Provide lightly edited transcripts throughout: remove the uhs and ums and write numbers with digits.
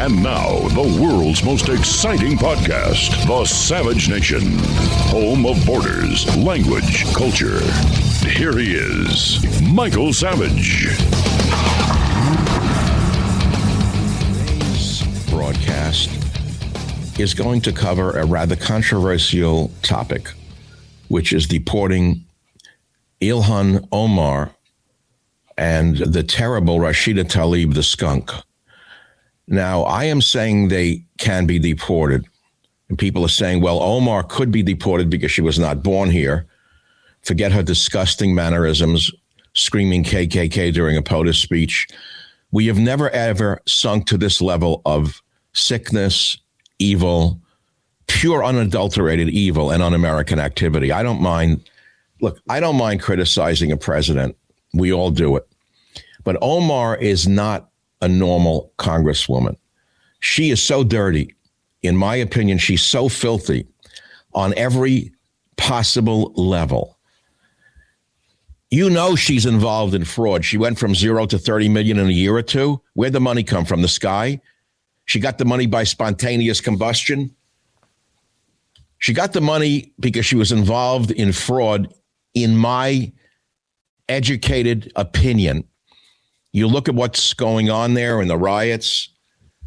And now, the world's most exciting podcast, The Savage Nation, home of borders, language, culture. Here he is, Michael Savage. Today's broadcast is going to cover a rather controversial topic, which is deporting Ilhan, Omar, and the terrible Rashida Tlaib, the skunk. Now, I am saying they can be deported. And people are saying, well, Omar could be deported because she was not born here. Forget her disgusting mannerisms, screaming KKK during a POTUS speech. We have never, ever sunk to this level of sickness, evil, pure unadulterated evil and un-American activity. I don't mind criticizing a president. We all do it. But Omar is not a normal congresswoman. She is so dirty. In my opinion, she's so filthy on every possible level. You know she's involved in fraud. She went from 0 to 30 million in a year or two. Where'd the money come from? The sky? She got the money by spontaneous combustion. She got the money because she was involved in fraud, in my educated opinion. You look at what's going on there in the riots,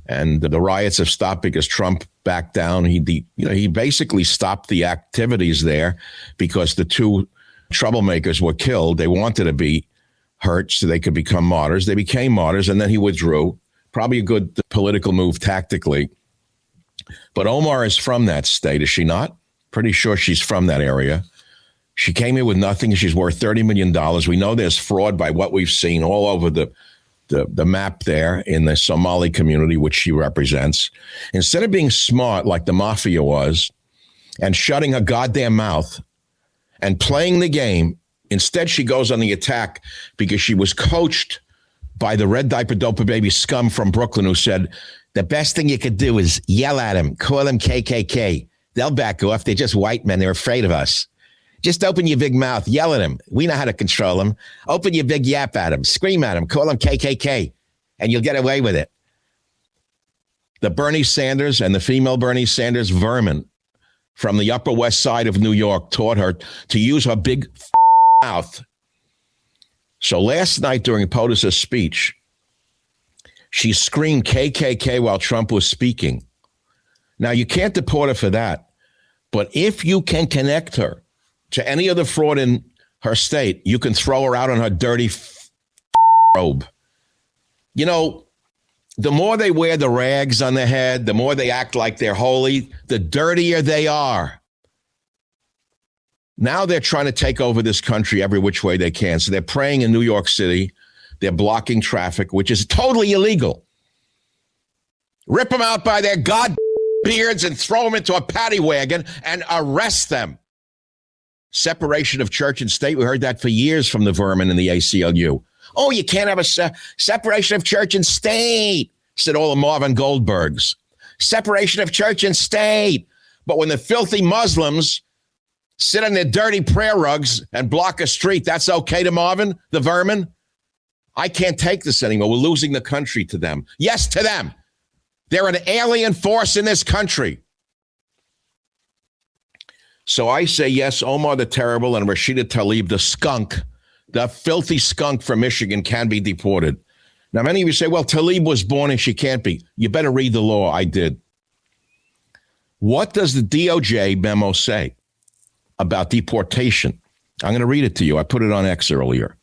and the riots have stopped because Trump backed down. He basically stopped the activities there because the two troublemakers were killed. They wanted to be hurt so they could become martyrs. They became martyrs, and then he withdrew. Probably a good political move tactically. But Omar is from that state, is she not? Pretty sure she's from that area. She came here with nothing. She's worth $30 million. We know there's fraud by what we've seen all over the map there in the Somali community, which she represents. Instead of being smart like the mafia was and shutting her goddamn mouth and playing the game, instead she goes on the attack because she was coached by the red diaper doper baby scum from Brooklyn who said, the best thing you could do is yell at him, call him KKK. They'll back off. They're just white men. They're afraid of us. Just open your big mouth, yell at him. We know how to control him. Open your big yap at him, scream at him, call him KKK, and you'll get away with it. The Bernie Sanders and the female Bernie Sanders vermin from the Upper West Side of New York taught her to use her big mouth. So last night during POTUS's speech, she screamed KKK while Trump was speaking. Now, you can't deport her for that, but if you can connect her to any other fraud in her state, you can throw her out on her dirty robe. You know, the more they wear the rags on their head, the more they act like they're holy, the dirtier they are. Now they're trying to take over this country every which way they can. So they're praying in New York City. They're blocking traffic, which is totally illegal. Rip them out by their god beards and throw them into a paddy wagon and arrest them. Separation of church and state. We heard that for years from the vermin in the ACLU. Oh, you can't have a separation of church and state, said all the Marvin Goldbergs. Separation of church and state. But when the filthy Muslims sit on their dirty prayer rugs and block a street, that's okay to Marvin, the vermin? I can't take this anymore. We're losing the country to them. Yes, to them. They're an alien force in this country. So I say, yes, Omar the Terrible and Rashida Tlaib, the skunk, the filthy skunk from Michigan, can be deported. Now, many of you say, well, Tlaib was born and she can't be. You better read the law. I did. What does the DOJ memo say about deportation? I'm going to read it to you. I put it on X earlier.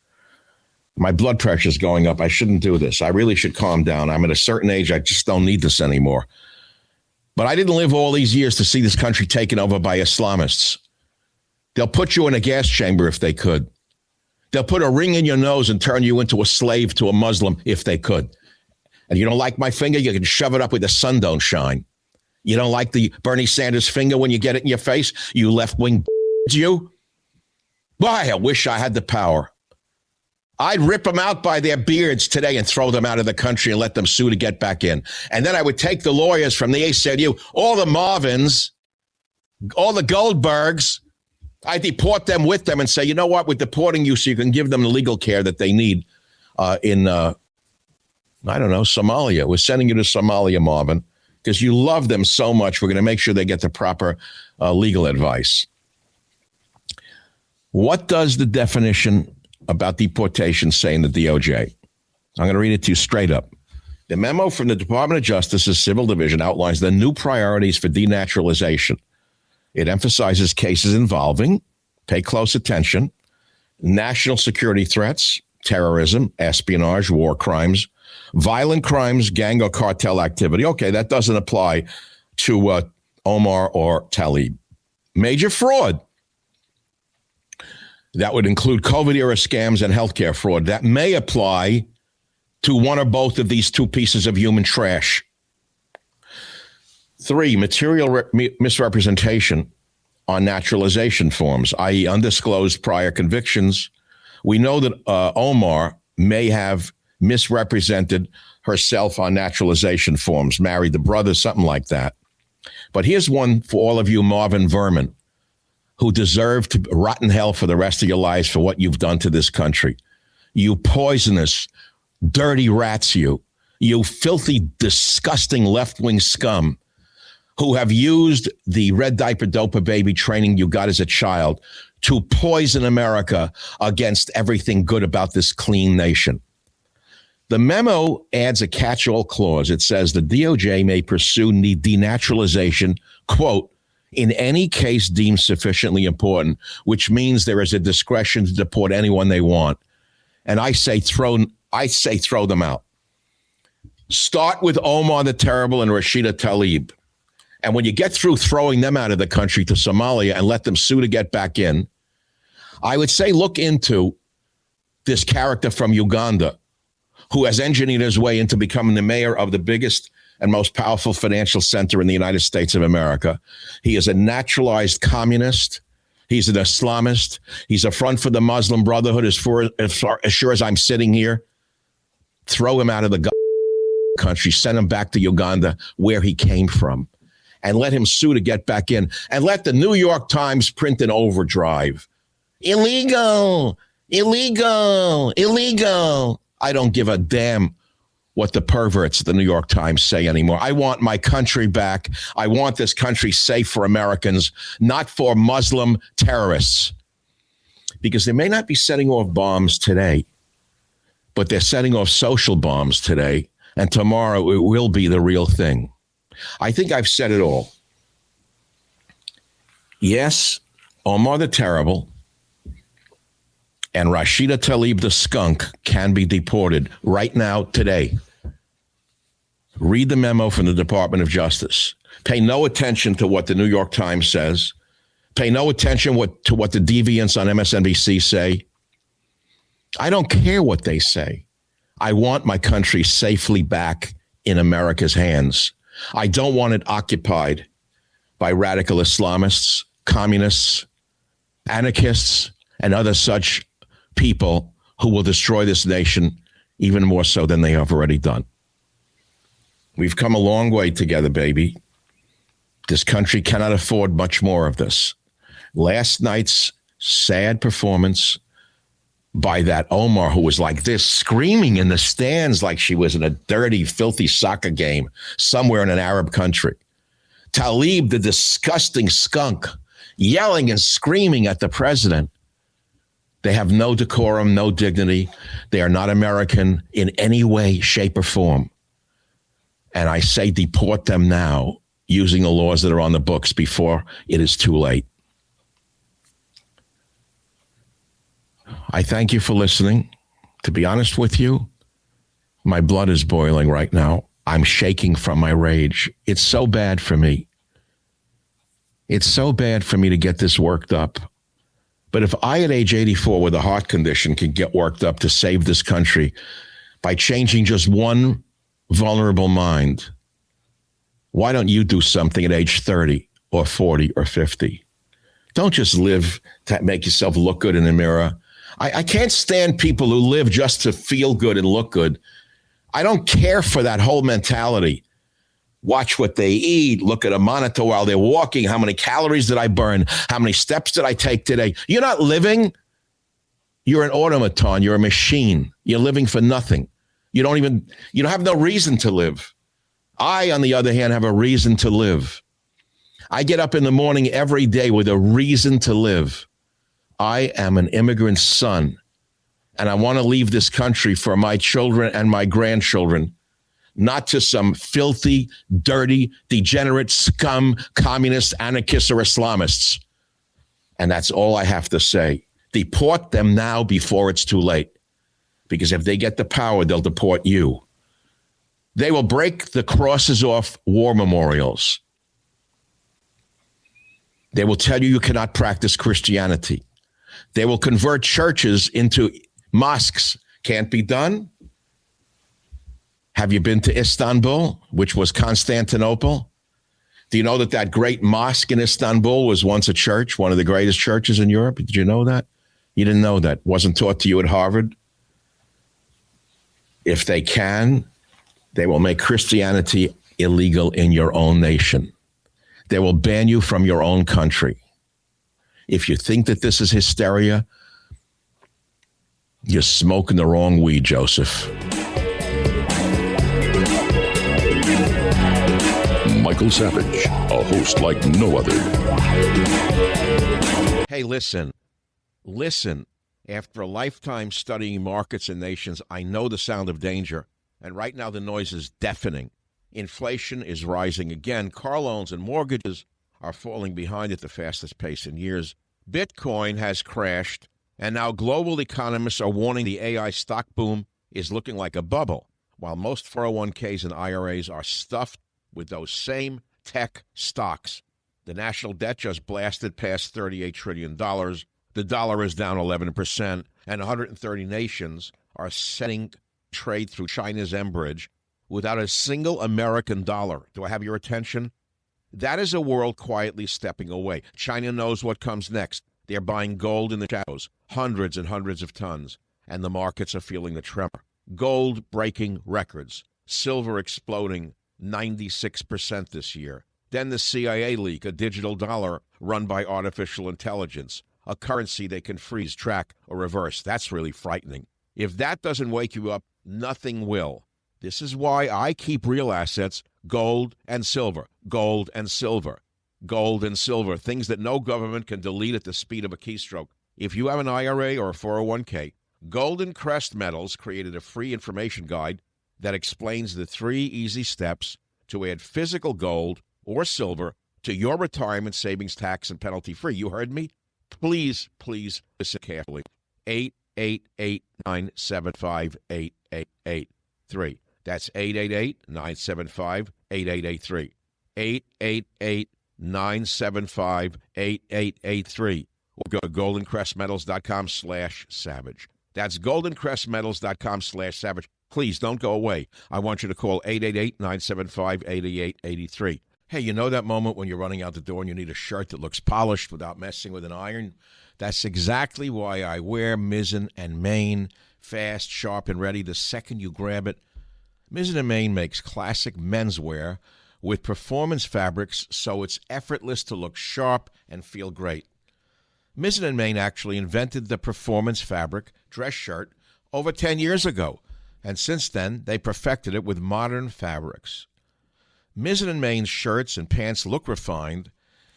My blood pressure is going up. I shouldn't do this. I really should calm down. I'm at a certain age. I just don't need this anymore. But I didn't live all these years to see this country taken over by Islamists. They'll put you in a gas chamber if they could. They'll put a ring in your nose and turn you into a slave to a Muslim if they could. And you don't like my finger, you can shove it up where the sun don't shine. You don't like the Bernie Sanders finger when you get it in your face, you left-wing you? Why, I wish I had the power. I'd rip them out by their beards today and throw them out of the country and let them sue to get back in. And then I would take the lawyers from the ACLU, all the Marvins, all the Goldbergs, I deport them with them and say, you know what, we're deporting you so you can give them the legal care that they need in I don't know, Somalia. We're sending you to Somalia, Marvin, because you love them so much. We're going to make sure they get the proper legal advice. What does the definition about deportation say in the DOJ? I'm going to read it to you straight up. The memo from the Department of Justice's Civil Division outlines the new priorities for denaturalization. It emphasizes cases involving, pay close attention, national security threats, terrorism, espionage, war crimes, violent crimes, gang or cartel activity. Okay, that doesn't apply to Omar or Tlaib. Major fraud. That would include COVID-era scams and healthcare fraud. That may apply to one or both of these two pieces of human trash. 3, material misrepresentation on naturalization forms, i.e. undisclosed prior convictions. We know that Omar may have misrepresented herself on naturalization forms, married the brother, something like that. But here's one for all of you Marvin vermin who deserve to rot in hell for the rest of your lives for what you've done to this country. You poisonous, dirty rats, you filthy, disgusting left-wing scum who have used the red diaper doper baby training you got as a child to poison America against everything good about this clean nation. The memo adds a catch-all clause. It says the DOJ may pursue denaturalization, quote, in any case deemed sufficiently important, which means there is a discretion to deport anyone they want. And I say throw them out. Start with Omar the Terrible and Rashida Tlaib. And when you get through throwing them out of the country to Somalia and let them sue to get back in, I would say look into this character from Uganda who has engineered his way into becoming the mayor of the biggest and most powerful financial center in the United States of America. He is a naturalized communist. He's an Islamist. He's a front for the Muslim Brotherhood as sure as I'm sitting here. Throw him out of the country, send him back to Uganda where he came from, and let him sue to get back in. And let the New York Times print an overdrive. Illegal, illegal, illegal. I don't give a damn what the perverts at the New York Times say anymore. I want my country back. I want this country safe for Americans, not for Muslim terrorists. Because they may not be setting off bombs today, but they're setting off social bombs today, and tomorrow it will be the real thing. I think I've said it all. Yes, Omar the Terrible and Rashida Tlaib the skunk can be deported right now, today. Read the memo from the Department of Justice. Pay no attention to what the New York Times says. Pay no attention to what the deviants on MSNBC say. I don't care what they say. I want my country safely back in America's hands. I don't want it occupied by radical Islamists, communists, anarchists, and other such people who will destroy this nation even more so than they have already done. We've come a long way together, baby. This country cannot afford much more of this. Last night's sad performance by that Omar, who was like this, screaming in the stands like she was in a dirty, filthy soccer game somewhere in an Arab country. Tlaib, the disgusting skunk, yelling and screaming at the president. They have no decorum, no dignity. They are not American in any way, shape, or form. And I say deport them now using the laws that are on the books before it is too late. I thank you for listening. To be honest with you, my blood is boiling right now. I'm shaking from my rage. It's so bad for me. It's so bad for me to get this worked up. But if I, at age 84 with a heart condition, can get worked up to save this country by changing just one vulnerable mind, why don't you do something at age 30 or 40 or 50? Don't just live to make yourself look good in the mirror. I can't stand people who live just to feel good and look good. I don't care for that whole mentality. Watch what they eat, look at a monitor while they're walking. How many calories did I burn? How many steps did I take today? You're not living. You're an automaton. You're a machine. You're living for nothing. You don't have no reason to live. I, on the other hand, have a reason to live. I get up in the morning every day with a reason to live. I am an immigrant son, and I want to leave this country for my children and my grandchildren, not to some filthy, dirty, degenerate scum, communists, anarchists, or Islamists. And that's all I have to say. Deport them now before it's too late. Because if they get the power, they'll deport you. They will break the crosses off war memorials. They will tell you cannot practice Christianity. They will convert churches into mosques. Can't be done. Have you been to Istanbul, which was Constantinople? Do you know that great mosque in Istanbul was once a church, one of the greatest churches in Europe? Did you know that? You didn't know that. Wasn't taught to you at Harvard? If they can, they will make Christianity illegal in your own nation. They will ban you from your own country. If you think that this is hysteria, you're smoking the wrong weed, Joseph. Michael Savage, a host like no other. Hey, listen. After a lifetime studying markets and nations, I know the sound of danger. And right now the noise is deafening. Inflation is rising again. Car loans and mortgages are falling behind at the fastest pace in years. Bitcoin has crashed. And now global economists are warning the AI stock boom is looking like a bubble, while most 401ks and IRAs are stuffed with those same tech stocks. The national debt just blasted past $38 trillion. The dollar is down 11%, and 130 nations are setting trade through China's Bridge without a single American dollar. Do I have your attention? That is a world quietly stepping away. China knows what comes next. They're buying gold in the shadows, hundreds and hundreds of tons, and the markets are feeling the tremor. Gold breaking records, silver exploding 96% this year. Then the CIA leak, a digital dollar run by artificial intelligence, a currency they can freeze, track, or reverse. That's really frightening. If that doesn't wake you up, nothing will. This is why I keep real assets, gold and silver, gold and silver, gold and silver, things that no government can delete at the speed of a keystroke. If you have an IRA or a 401k, Golden Crest Metals created a free information guide that explains the 3 easy steps to add physical gold or silver to your retirement savings tax and penalty free. You heard me? Please listen carefully. 888-975-8883. That's 888-975-8883. 888-975-8883. Or go to goldencrestmetals.com/savage. That's goldencrestmetals.com/savage. Please don't go away. I want you to call 888-975-8883. Hey, you know that moment when you're running out the door and you need a shirt that looks polished without messing with an iron? That's exactly why I wear Mizzen and Main, fast, sharp, and ready the second you grab it. Mizzen and Main makes classic menswear with performance fabrics so it's effortless to look sharp and feel great. Mizzen and Main actually invented the performance fabric dress shirt over 10 years ago, and since then they perfected it with modern fabrics. Mizzen and Main's shirts and pants look refined,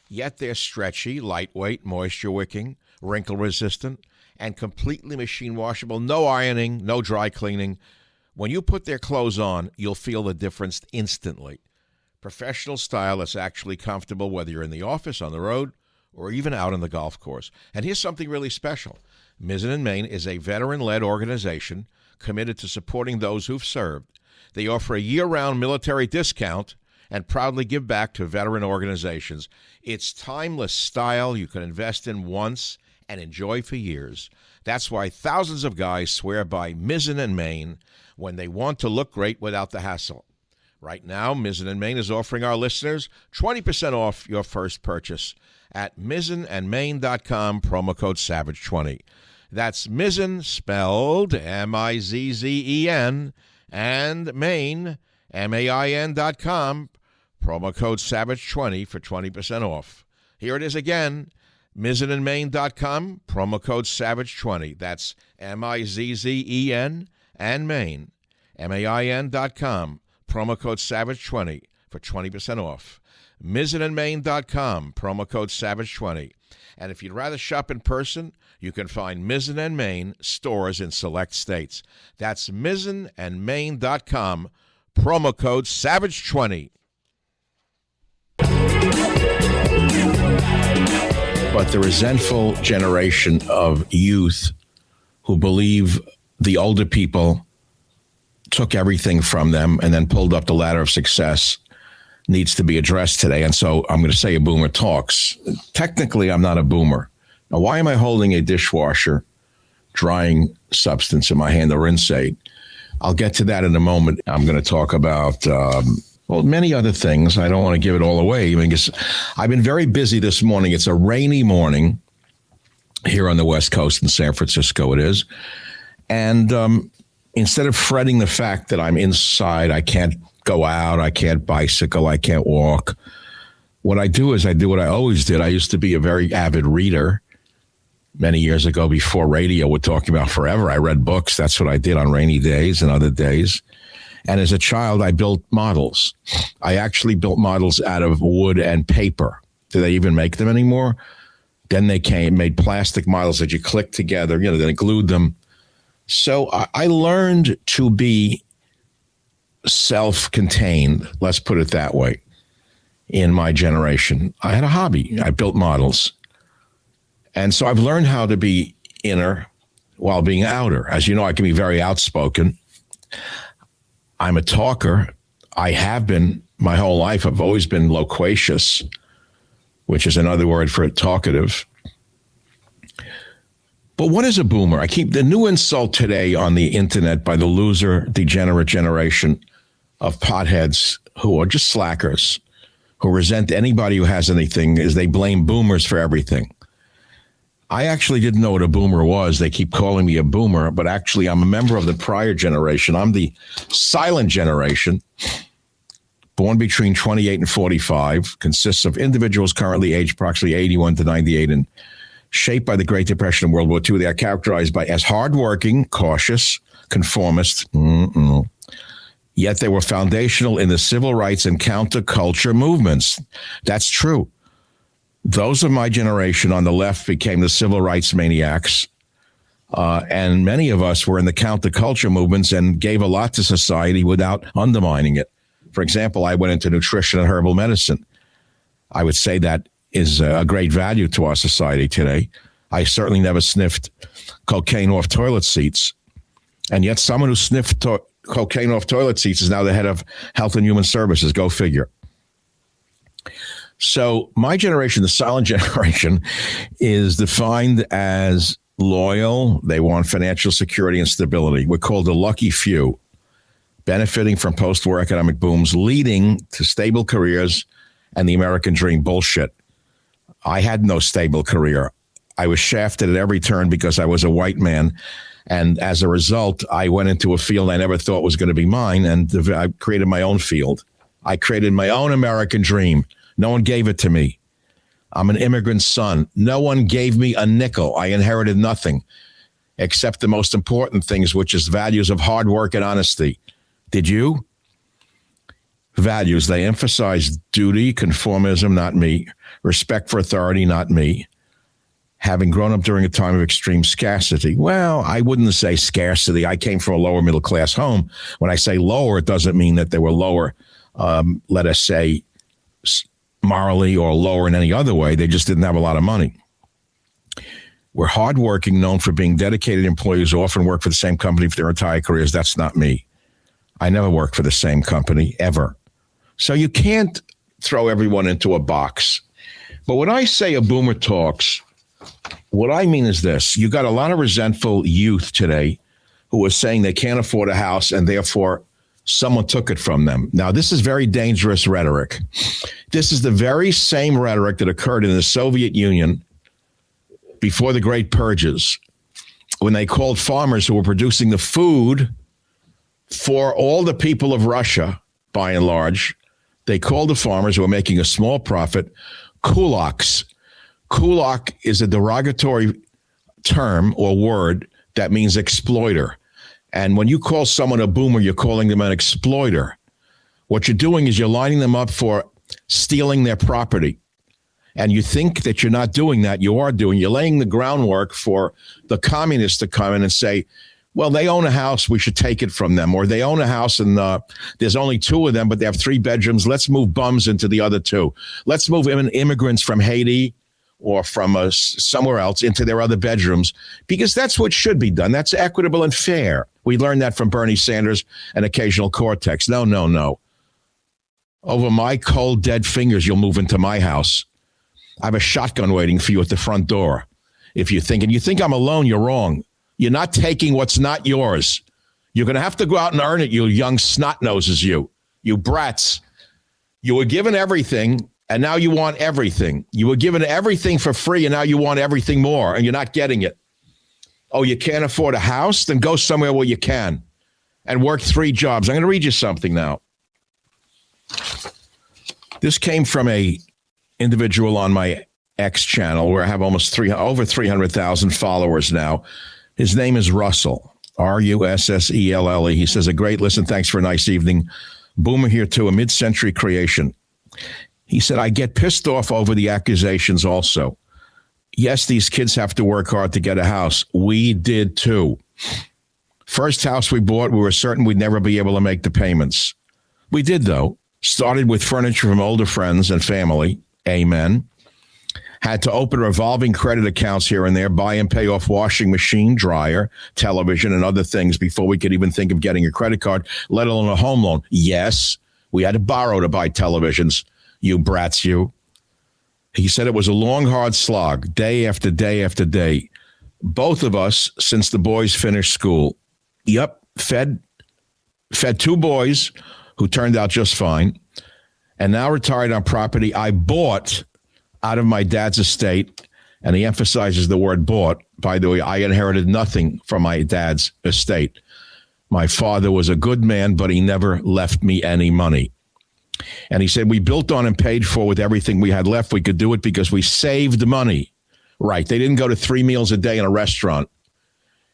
yet they're stretchy, lightweight, moisture-wicking, wrinkle-resistant, and completely machine-washable. No ironing, no dry cleaning. When you put their clothes on, you'll feel the difference instantly. Professional style that's actually comfortable whether you're in the office, on the road, or even out on the golf course. And here's something really special. Mizzen and Main is a veteran-led organization committed to supporting those who've served. They offer a year-round military discount and proudly give back to veteran organizations. It's timeless style you can invest in once and enjoy for years. That's why thousands of guys swear by Mizzen and Main when they want to look great without the hassle. Right now, Mizzen and Main is offering our listeners 20% off your first purchase at mizzenandmain.com, promo code SAVAGE20. That's Mizzen, spelled M-I-Z-Z-E-N, and Main, M-A-I-N.com, promo code SAVAGE20 for 20% off. Here it is again, mizzenandmain.com, promo code SAVAGE20. That's M-I-Z-Z-E-N and Main, MAIN.com, promo code SAVAGE20 for 20% off. MizzenandMain.com, promo code SAVAGE20. And if you'd rather shop in person, you can find Mizzen and Main stores in select states. That's MizzenandMain.com, promo code SAVAGE20. But the resentful generation of youth who believe the older people took everything from them and then pulled up the ladder of success needs to be addressed today. And so I'm going to say a boomer talks. Technically, I'm not a boomer. Now, why am I holding a dishwasher drying substance in my hand, the rinse aid? I'll get to that in a moment. I'm going to talk about, many other things. I don't want to give it all away. I've been very busy this morning. It's a rainy morning here on the West Coast in San Francisco, it is. And instead of fretting the fact that I'm inside, I can't go out, I can't bicycle, I can't walk, what I do is I do what I always did. I used to be a very avid reader many years ago before radio would talk about forever. I read books. That's what I did on rainy days and other days. And as a child, I built models. I actually built models out of wood and paper. Do they even make them anymore? Then they made plastic models that you click together, then they glued them. So I learned to be self-contained, let's put it that way, in my generation. I had a hobby. I built models. And so I've learned how to be inner while being outer. As you know, I can be very outspoken. I'm a talker. I have been my whole life. I've always been loquacious, which is another word for talkative. But what is a boomer? The new insult today on the internet by the loser, degenerate generation of potheads who are just slackers, who resent anybody who has anything, is they blame boomers for everything. I actually didn't know what a boomer was. They keep calling me a boomer, but actually I'm a member of the prior generation. I'm the silent generation, born between 28 and 45, consists of individuals currently aged approximately 81 to 98 and shaped by the Great Depression and World War II. They are characterized as hardworking, cautious, conformist, yet they were foundational in the civil rights and counterculture movements. That's true. Those of my generation on the left became the civil rights maniacs, and many of us were in the counterculture movements and gave a lot to society without undermining it. For example, I went into nutrition and herbal medicine. I would say that is a great value to our society today. I certainly never sniffed cocaine off toilet seats. And yet someone who sniffed cocaine off toilet seats is now the head of Health and Human Services. Go figure. So my generation, the silent generation, is defined as loyal. They want financial security and stability. We're called the lucky few, benefiting from post-war economic booms, leading to stable careers and the American dream. Bullshit. I had no stable career. I was shafted at every turn because I was a white man. And as a result, I went into a field I never thought was going to be mine. And I created my own field. I created my own American dream. No one gave it to me. I'm an immigrant son. No one gave me a nickel. I inherited nothing except the most important things, which is values of hard work and honesty. Did you? Values. They emphasize duty, conformism, not me. Respect for authority, not me. Having grown up during a time of extreme scarcity. Well, I wouldn't say scarcity. I came from a lower middle class home. When I say lower, it doesn't mean that they were lower, let us say, morally or lower in any other way. They just didn't have a lot of money. We're hardworking, known for being dedicated employees who often work for the same company for their entire careers. That's not me. I never worked for the same company, ever. So you can't throw everyone into a box. But when I say a boomer talks, what I mean is this. You got a lot of resentful youth today who are saying they can't afford a house and therefore someone took it from them. Now, this is very dangerous rhetoric. This is the very same rhetoric that occurred in the Soviet Union before the Great Purges, when they called farmers who were producing the food for all the people of Russia, by and large, they called the farmers who were making a small profit kulaks. Kulak is a derogatory term or word that means exploiter. And when you call someone a boomer, you're calling them an exploiter. What you're doing is you're lining them up for stealing their property. And you think that you're not doing that. You are doing. You're laying the groundwork for the communists to come in and say, well, they own a house, we should take it from them. Or they own a house and there's only 2 of them, but they have 3 bedrooms. Let's move bums into the other 2. Let's move immigrants from Haiti or from somewhere else into their other bedrooms, because that's what should be done. That's equitable and fair. We learned that from Bernie Sanders and occasional Cortex. No. Over my cold, dead fingers, you'll move into my house. I have a shotgun waiting for you at the front door. If you think I'm alone, you're wrong. You're not taking what's not yours. You're going to have to go out and earn it, you young snot noses, you brats. You were given everything, and now you want everything. You were given everything for free, and now you want everything more, and you're not getting it. Oh, you can't afford a house? Then go somewhere where you can and work 3 jobs. I'm going to read you something now. This came from a individual on my X channel where I have over 300,000 followers now. His name is Russell, Russelle. He says, a great listen. Thanks for a nice evening. Boomer here too, a mid-century creation. He said, I get pissed off over the accusations also. Yes, these kids have to work hard to get a house. We did too. First house we bought, we were certain we'd never be able to make the payments. We did though. Started with furniture from older friends and family. Amen. Had to open revolving credit accounts here and there, buy and pay off washing machine, dryer, television, and other things before we could even think of getting a credit card, let alone a home loan. Yes, we had to borrow to buy televisions, you brats, you. He said it was a long, hard slog, day after day after day. Both of us, since the boys finished school. Yep, fed 2 boys who turned out just fine, and now retired on property I bought out of my dad's estate, and he emphasizes the word bought. By the way, I inherited nothing from my dad's estate. My father was a good man, but he never left me any money. And he said, we built on and paid for with everything we had left. We could do it because we saved money. Right. They didn't go to 3 meals a day in a restaurant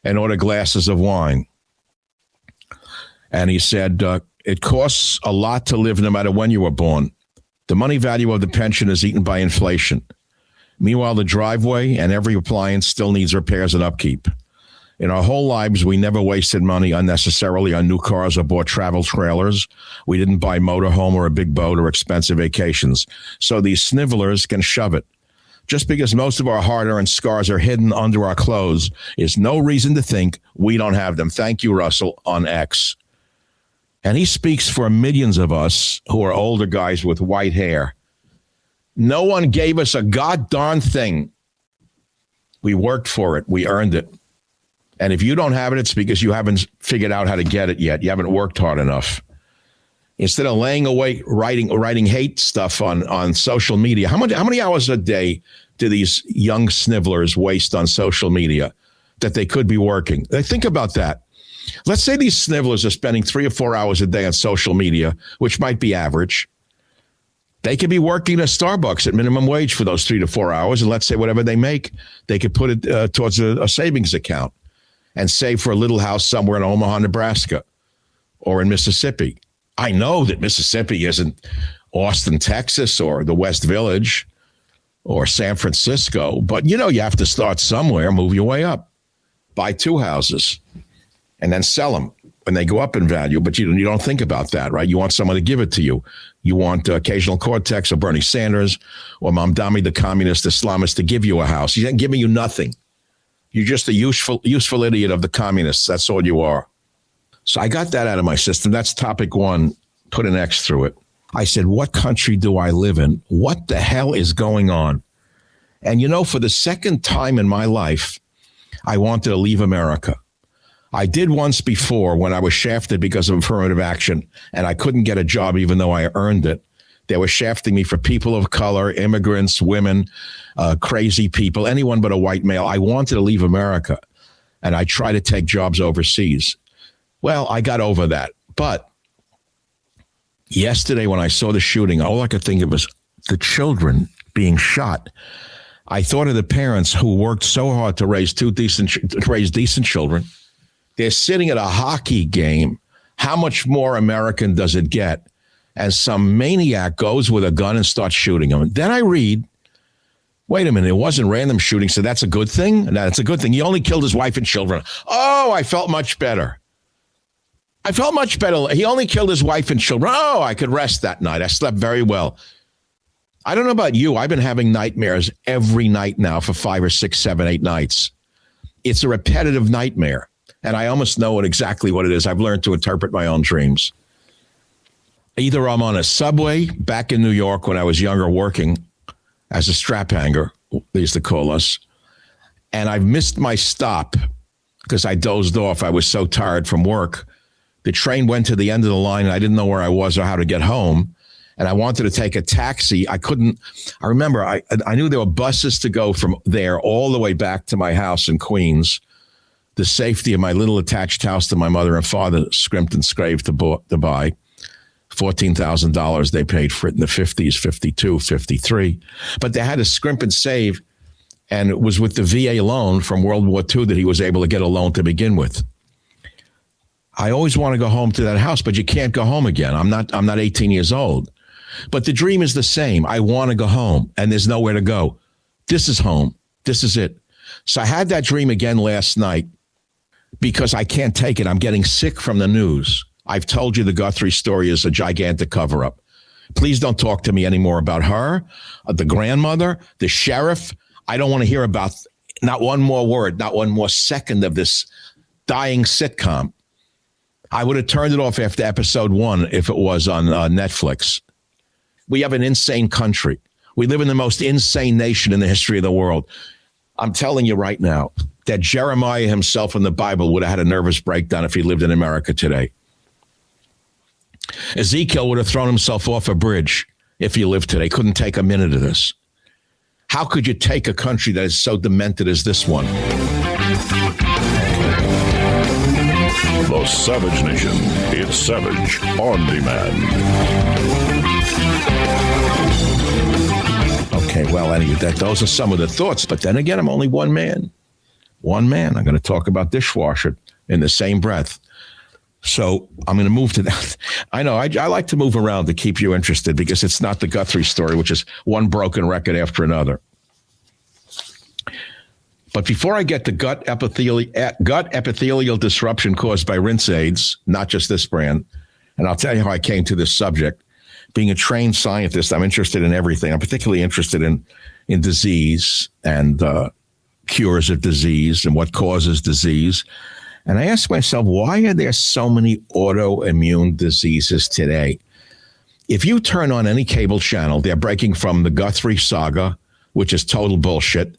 and order glasses of wine. And he said, it costs a lot to live no matter when you were born. The money value of the pension is eaten by inflation. Meanwhile, the driveway and every appliance still needs repairs and upkeep. In our whole lives, we never wasted money unnecessarily on new cars or bought travel trailers. We didn't buy motorhome or a big boat or expensive vacations. So these snivellers can shove it. Just because most of our hard-earned scars are hidden under our clothes is no reason to think we don't have them. Thank you, Russell, on X. And he speaks for millions of us who are older guys with white hair. No one gave us a god-darn thing. We worked for it. We earned it. And if you don't have it, it's because you haven't figured out how to get it yet. You haven't worked hard enough. Instead of laying away writing hate stuff on social media, how many hours a day do these young snivellers waste on social media that they could be working? Think about that. Let's say these snivellers are spending 3 or 4 hours a day on social media, which might be average. They could be working at Starbucks at minimum wage for those 3 to 4 hours. And let's say whatever they make, they could put it towards a savings account and save for a little house somewhere in Omaha, Nebraska, or in Mississippi. I know that Mississippi isn't Austin, Texas, or the West Village, or San Francisco, but you have to start somewhere, move your way up, buy 2 houses. And then sell them when they go up in value. But you don't think about that, right? You want someone to give it to you. You want occasional Cortex or Bernie Sanders or Mamdani, the communist Islamist, to give you a house. He's not giving you nothing. You're just a useful idiot of the communists. That's all you are. So I got that out of my system. That's topic 1. Put an X through it. I said, what country do I live in? What the hell is going on? And for the second time in my life, I wanted to leave America. I did once before when I was shafted because of affirmative action, and I couldn't get a job even though I earned it. They were shafting me for people of color, immigrants, women, crazy people, anyone but a white male. I wanted to leave America, and I tried to take jobs overseas. Well, I got over that. But yesterday when I saw the shooting, all I could think of was the children being shot. I thought of the parents who worked so hard to raise decent children. They're sitting at a hockey game. How much more American does it get? And some maniac goes with a gun and starts shooting him. Then I read, wait a minute, it wasn't random shooting, so that's a good thing? No, that's a good thing. He only killed his wife and children. Oh, I felt much better. He only killed his wife and children. Oh, I could rest that night. I slept very well. I don't know about you. I've been having nightmares every night now for 5 or 6, 7, 8 nights. It's a repetitive nightmare, and I almost know exactly what it is. I've learned to interpret my own dreams. Either I'm on a subway back in New York when I was younger working as a strap hanger, they used to call us, and I've missed my stop because I dozed off. I was so tired from work. The train went to the end of the line, and I didn't know where I was or how to get home. And I wanted to take a taxi. I couldn't. I remember I knew there were buses to go from there all the way back to my house in Queens, the safety of my little attached house that my mother and father scrimped and scraped to buy. $14,000 they paid for it in the 50s, 52, 53. But they had to scrimp and save. And it was with the VA loan from World War II that he was able to get a loan to begin with. I always want to go home to that house, but you can't go home again. I'm not 18 years old. But the dream is the same. I want to go home, and there's nowhere to go. This is home. This is it. So I had that dream again last night because I can't take it. I'm getting sick from the news. I've told you the Guthrie story is a gigantic cover-up. Please don't talk to me anymore about her, the grandmother, the sheriff. I don't want to hear about not one more word, not one more second of this dying sitcom. I would have turned it off after episode 1 if it was on Netflix. We have an insane country. We live in the most insane nation in the history of the world. I'm telling you right now that Jeremiah himself in the Bible would have had a nervous breakdown if he lived in America today. Ezekiel would have thrown himself off a bridge if he lived today. Couldn't take a minute of this. How could you take a country that is so demented as this one? The Savage Nation. It's Savage on Demand. Okay, well, those are some of the thoughts. But then again, I'm only one man. I'm going to talk about dishwasher in the same breath. So I'm going to move to that. I know I like to move around to keep you interested because it's not the Guthrie story, which is one broken record after another. But before I get to gut epithelial disruption caused by rinse aids, not just this brand, and I'll tell you how I came to this subject. Being a trained scientist, I'm interested in everything. I'm particularly interested in disease and cures of disease and what causes disease. And I asked myself, why are there so many autoimmune diseases today? If you turn on any cable channel, they're breaking from the Guthrie saga, which is total bullshit,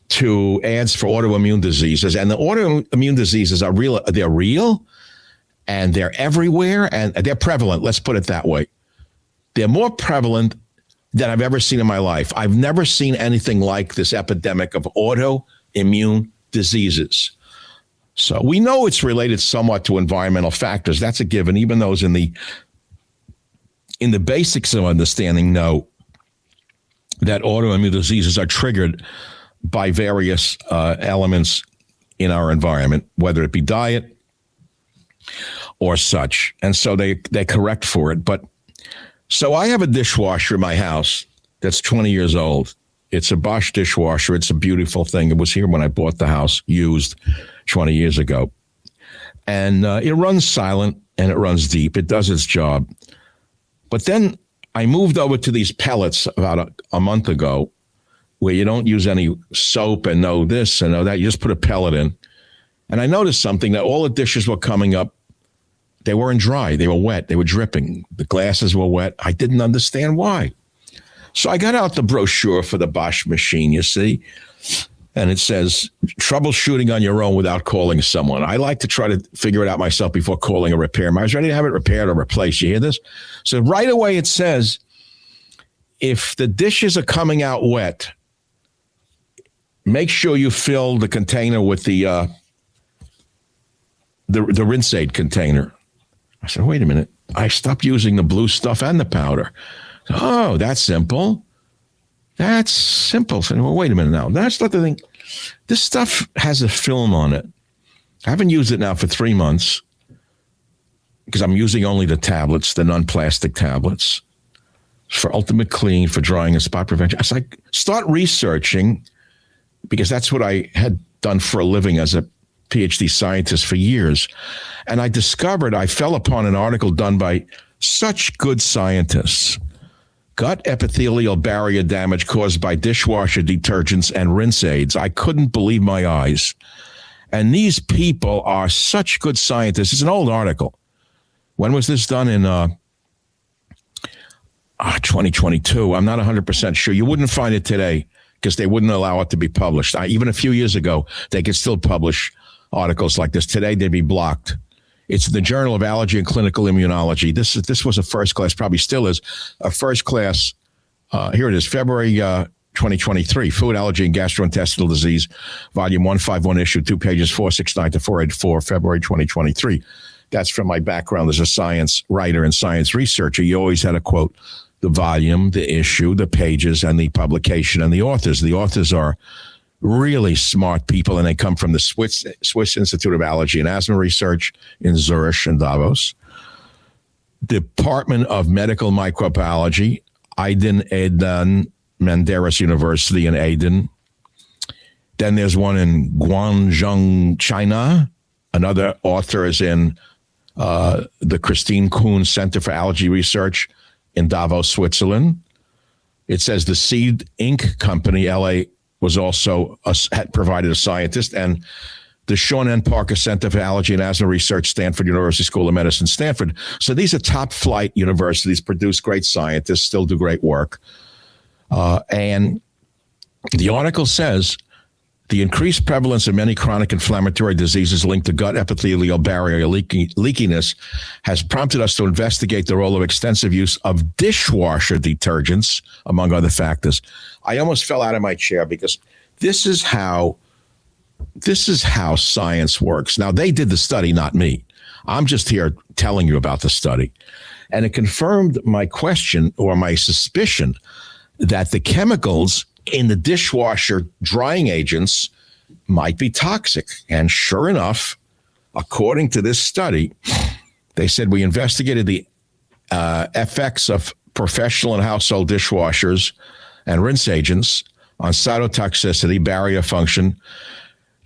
to ads for autoimmune diseases. And the autoimmune diseases are real. They're real, and they're everywhere, and they're prevalent. Let's put it that way. They're more prevalent than I've ever seen in my life. I've never seen anything like this epidemic of autoimmune diseases. So we know it's related somewhat to environmental factors. That's a given. Even those in the basics of understanding know that autoimmune diseases are triggered by various elements in our environment, whether it be diet or such. And so they correct for it. But so I have a dishwasher in my house that's 20 years old. It's a Bosch dishwasher. It's a beautiful thing. It was here when I bought the house, used 20 years ago. And it runs silent and it runs deep. It does its job. But then I moved over to these pellets about a month ago, where you don't use any soap and no this and no that. You just put a pellet in. And I noticed something, that all the dishes were coming up. They weren't dry. They were wet. They were dripping. The glasses were wet. I didn't understand why. So I got out the brochure for the Bosch machine, you see, and it says troubleshooting on your own without calling someone. I like to try to figure it out myself before calling a repairman. I was ready to have it repaired or replaced. You hear this? So right away it says, if the dishes are coming out wet, make sure you fill the container with the rinse aid container. I said, wait a minute. I stopped using the blue stuff and the powder. Oh, that's simple. That's simple. So, well, wait a minute now. That's not the thing. This stuff has a film on it. I haven't used it now for 3 months because I'm using only the tablets, the non-plastic tablets for ultimate clean, for drying and spot prevention. I was like, start researching, because that's what I had done for a living as a PhD scientist for years. And I fell upon an article done by such good scientists. Gut epithelial barrier damage caused by dishwasher detergents and rinse aids. I couldn't believe my eyes. And these people are such good scientists. It's an old article. When was this done? In 2022. I'm not 100% sure. You wouldn't find it today because they wouldn't allow it to be published. Even a few years ago, they could still publish articles like this. Today, they'd be blocked. It's the Journal of Allergy and Clinical Immunology. This was a first class, probably still is, a first class. Here it is, February 2023, Food Allergy and Gastrointestinal Disease, Volume 151, Issue 2, pages 469 to 484, February 2023. That's from my background as a science writer and science researcher. You always had to quote the volume, the issue, the pages, and the publication and the authors. The authors are really smart people, and they come from the Swiss Institute of Allergy and Asthma Research in Zurich and Davos. Department of Medical Microbiology, Edan Menderes University in Aden. Then there's one in Guangzhou, China. Another author is in the Christine Kuhn Center for Allergy Research in Davos, Switzerland. It says the Seed Inc. company, LA, was also had provided a scientist, and the Sean N. Parker Center for Allergy and Asthma Research, Stanford University School of Medicine, Stanford. So these are top flight universities, produce great scientists, still do great work. And the article says the increased prevalence of many chronic inflammatory diseases linked to gut epithelial barrier leakiness has prompted us to investigate the role of extensive use of dishwasher detergents, among other factors. I almost fell out of my chair because this is how science works. Now, they did the study, not me. I'm just here telling you about the study. And it confirmed my question or my suspicion that the chemicals in the dishwasher drying agents might be toxic. And sure enough, according to this study, they said we investigated the effects of professional and household dishwashers and rinse agents on cytotoxicity, barrier function,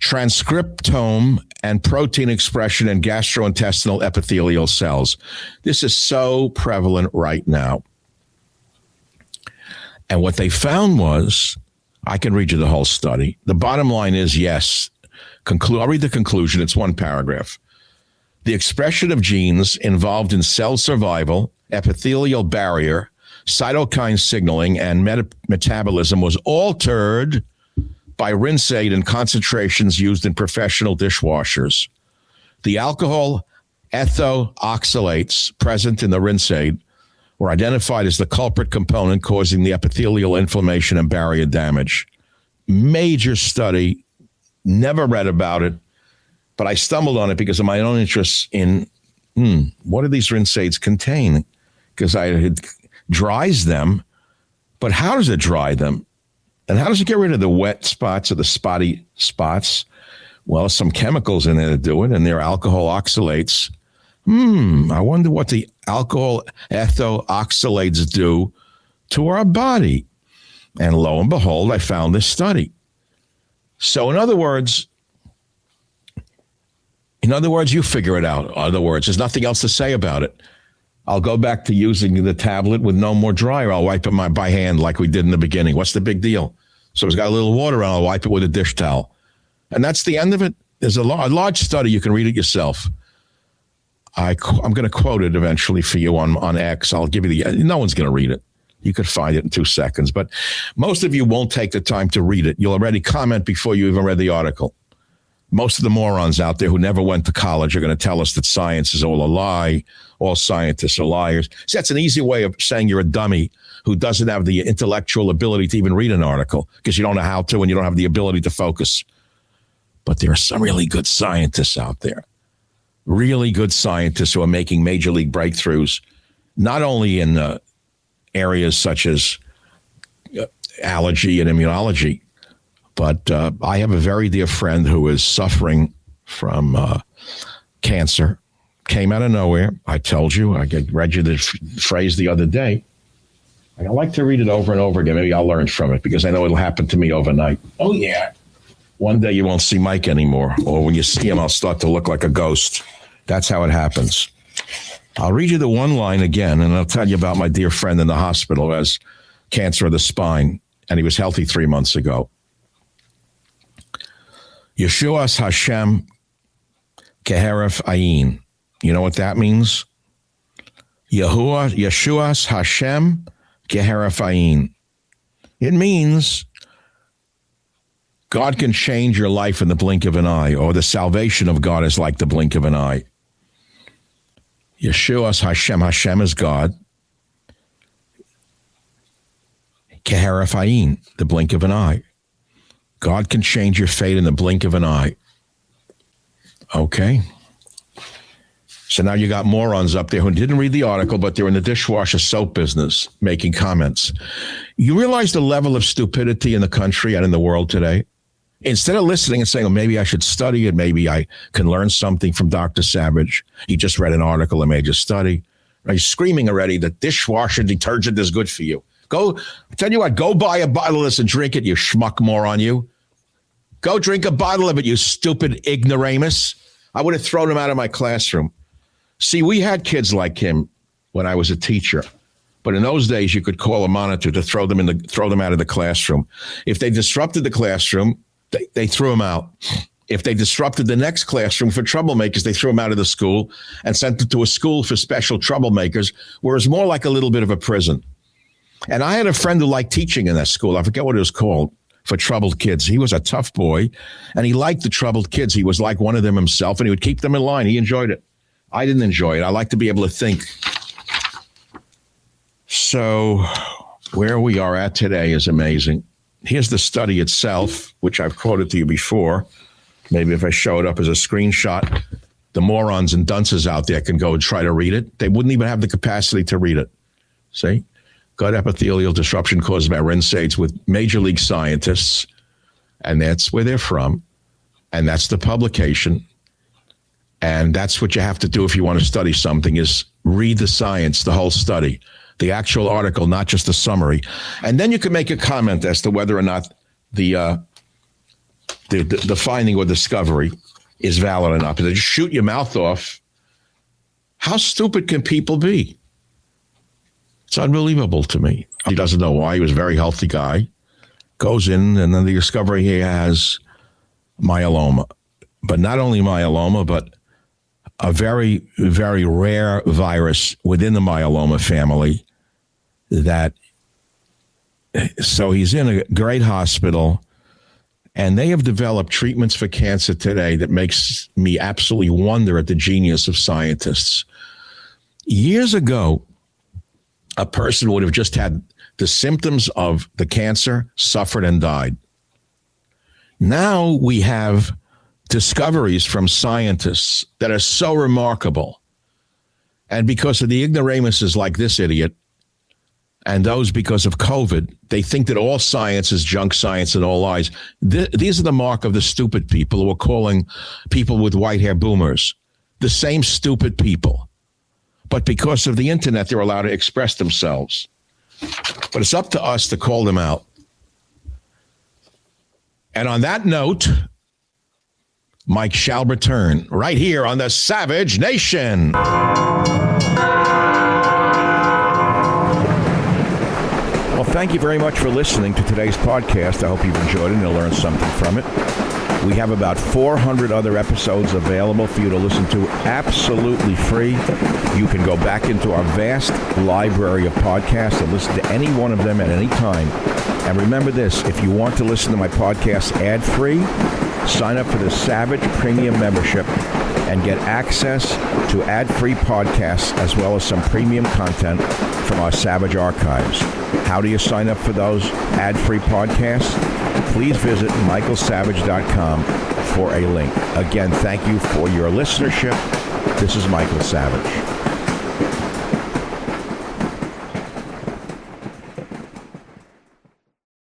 transcriptome, and protein expression in gastrointestinal epithelial cells. This is so prevalent right now. And what they found was, I can read you the whole study. The bottom line is, yes. I'll read the conclusion. It's one paragraph. The expression of genes involved in cell survival, epithelial barrier, cytokine signaling, and metabolism was altered by rinse aid and concentrations used in professional dishwashers. The alcohol ethioxylates present in the rinse aid were identified as the culprit component causing the epithelial inflammation and barrier damage. Major study, never read about it, but I stumbled on it because of my own interest in what do these rinse aids contain? Because it dries them, but how does it dry them? And how does it get rid of the wet spots or the spotty spots? Well, some chemicals in there to do it, and they're alcohol oxalates. I wonder what the alcohol ethioxylates do to our body. And lo and behold, I found this study. So in other words, you figure it out. In other words, there's nothing else to say about it. I'll go back to using the tablet with no more dryer. I'll wipe it by hand like we did in the beginning. What's the big deal? So it's got a little water on it. I'll wipe it with a dish towel. And that's the end of it. There's a large study. You can read it yourself. I'm going to quote it eventually for you on X. I'll give you no one's going to read it. You could find it in 2 seconds. But most of you won't take the time to read it. You'll already comment before you even read the article. Most of the morons out there who never went to college are going to tell us that science is all a lie. All scientists are liars. See, that's an easy way of saying you're a dummy who doesn't have the intellectual ability to even read an article because you don't know how to and you don't have the ability to focus. But there are some really good scientists out there. Really good scientists who are making major league breakthroughs, not only in areas such as allergy and immunology, but I have a very dear friend who is suffering from cancer. Came out of nowhere. I told you. I read you the phrase the other day. I like to read it over and over again. Maybe I'll learn from it because I know it'll happen to me overnight. Oh, yeah. One day you won't see Mike anymore. Or when you see him, I'll start to look like a ghost. That's how it happens. I'll read you the one line again, and I'll tell you about my dear friend in the hospital who has cancer of the spine, and he was healthy 3 months ago. Yeshuas Hashem Keheref Ayin. You know what that means? Yeshuas Hashem Keheref Ayin. It means God can change your life in the blink of an eye, or the salvation of God is like the blink of an eye. Yeshuas Hashem. Hashem is God. Keheref Ayin, the blink of an eye. God can change your fate in the blink of an eye. Okay. So now you got morons up there who didn't read the article, but they're in the dishwasher soap business making comments. You realize the level of stupidity in the country and in the world today? Instead of listening and saying, oh, maybe I should study it, maybe I can learn something from Dr. Savage. He just read an article and made you study. He's screaming already that dishwasher detergent is good for you. Go, I tell you what, go buy a bottle of this and drink it, you schmuck moron, you. Go drink a bottle of it, you stupid ignoramus. I would have thrown him out of my classroom. See, we had kids like him when I was a teacher. But in those days, you could call a monitor to throw them out of the classroom. If they disrupted the classroom, they threw them out. If they disrupted the next classroom for troublemakers, they threw them out of the school and sent them to a school for special troublemakers, where it's more like a little bit of a prison. And I had a friend who liked teaching in that school. I forget what it was called, for troubled kids. He was a tough boy, and he liked the troubled kids. He was like one of them himself, and he would keep them in line. He enjoyed it. I didn't enjoy it. I like to be able to think. So where we are at today is amazing. Here's the study itself, which I've quoted to you before. Maybe if I show it up as a screenshot, the morons and dunces out there can go and try to read it. They wouldn't even have the capacity to read it. See? Gut epithelial disruption caused by rinsates with major league scientists, and that's where they're from, and that's the publication, and that's what you have to do if you want to study something, is read the science, the whole study, the actual article, not just the summary, and then you can make a comment as to whether or not the finding or discovery is valid enough. If they just shoot your mouth off, how stupid can people be? It's unbelievable to me. He doesn't know why. He was a very healthy guy. Goes in, and then the discovery he has myeloma. But not only myeloma, but a very, very rare virus within the myeloma family. So he's in a great hospital, and they have developed treatments for cancer today that makes me absolutely wonder at the genius of scientists. Years ago, a person would have just had the symptoms of the cancer, suffered, and died. Now we have discoveries from scientists that are so remarkable. And because of the ignoramuses like this idiot, and those because of COVID, they think that all science is junk science and all lies. These are the mark of the stupid people who are calling people with white hair boomers. The same stupid people. But because of the internet, they're allowed to express themselves. But it's up to us to call them out. And on that note, Mike shall return right here on the Savage Nation. Well, thank you very much for listening to today's podcast. I hope you've enjoyed it and you'll learn something from it. We have about 400 other episodes available for you to listen to absolutely free. You can go back into our vast library of podcasts and listen to any one of them at any time. And remember this, if you want to listen to my podcast ad-free, sign up for the Savage Premium membership and get access to ad-free podcasts as well as some premium content from our Savage archives. How do you sign up for those ad-free podcasts? Please visit michaelsavage.com for a link. Again, thank you for your listenership. This is Michael Savage.